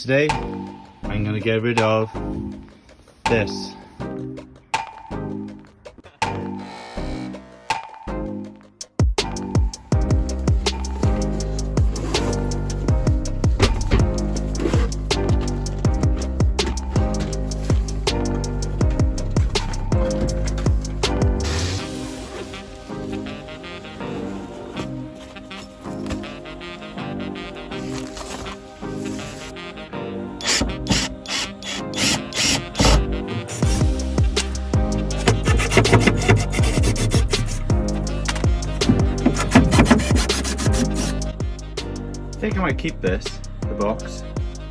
today I'm going to get rid of this. I think I might keep this, the box,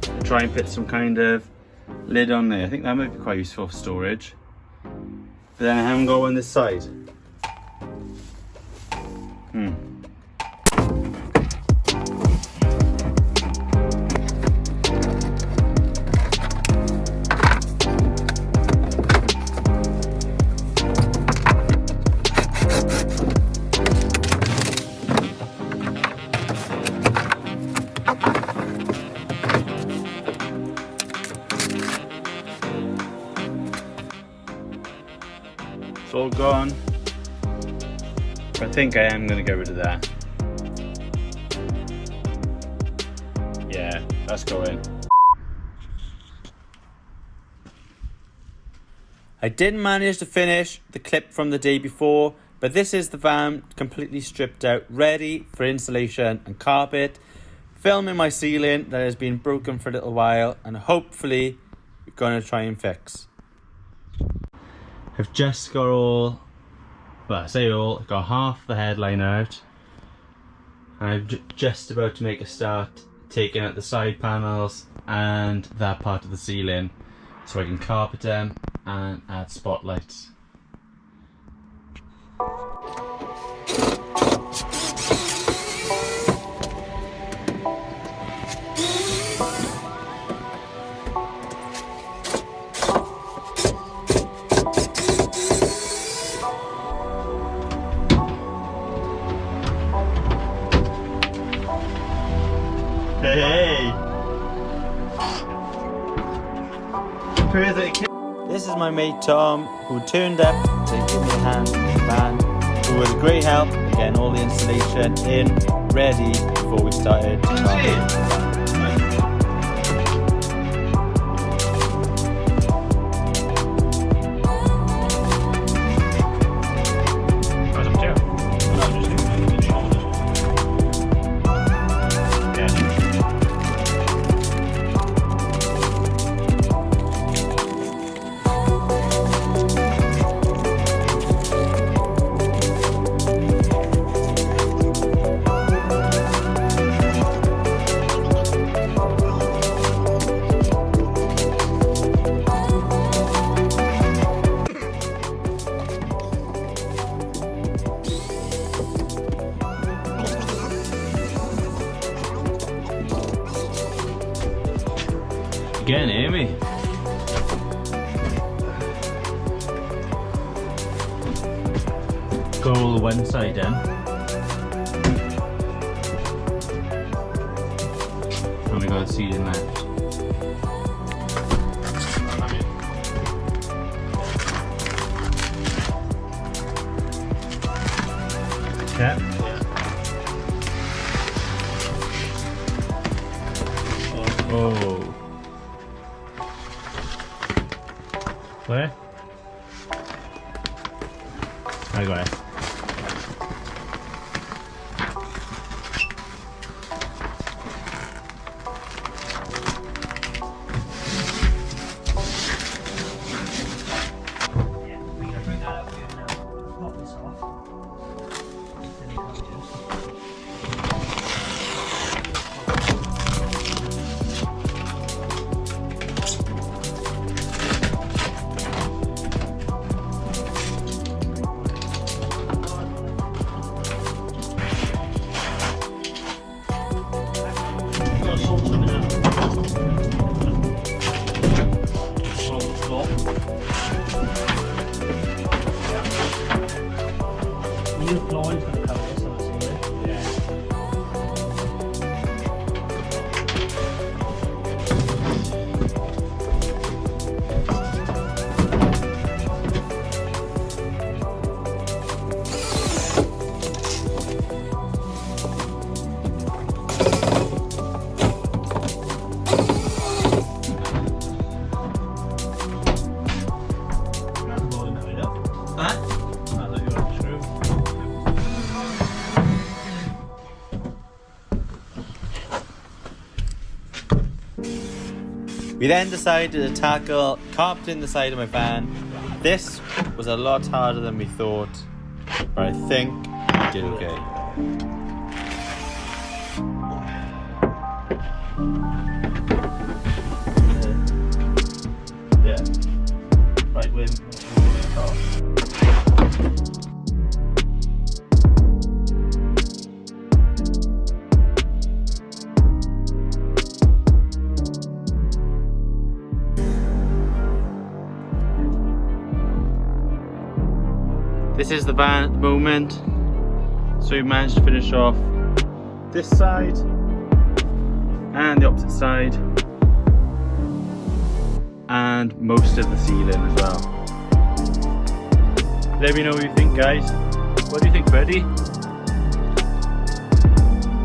and try and put some kind of lid on there. I think that might be quite useful for storage. But then I haven't got one this side. It's all gone. But I think I am going to get rid of that. Yeah, that's going. I didn't manage to finish the clip from the day before, but this is the van completely stripped out, ready for insulation and carpet. Filming my ceiling that has been broken for a little while, and hopefully we're going to try and fix. I've just got all, well I say all, got half the headline out. And I'm just about to make a start taking out the side panels and that part of the ceiling so I can carpet them and add spotlights. Hey! This is my mate Tom, who turned up to give me a hand in the van, who was a great help in getting all the installation in, ready before we started. Again, Amy. Go all the one side in. And we got the ceiling left. Yeah. Oh. Where? I got it. Yeah, we're gonna bring that up here now. Pop this off. Then you can new flooring's going to cover this, obviously. We then decided to tackle carpeting the side of my van. This was a lot harder than we thought, but I think we did okay. Yeah. Right wing. This is the van at the moment. So we managed to finish off this side and the opposite side and most of the ceiling as well. Let me know what you think, guys. What do you think, Freddie?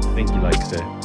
I think he likes it.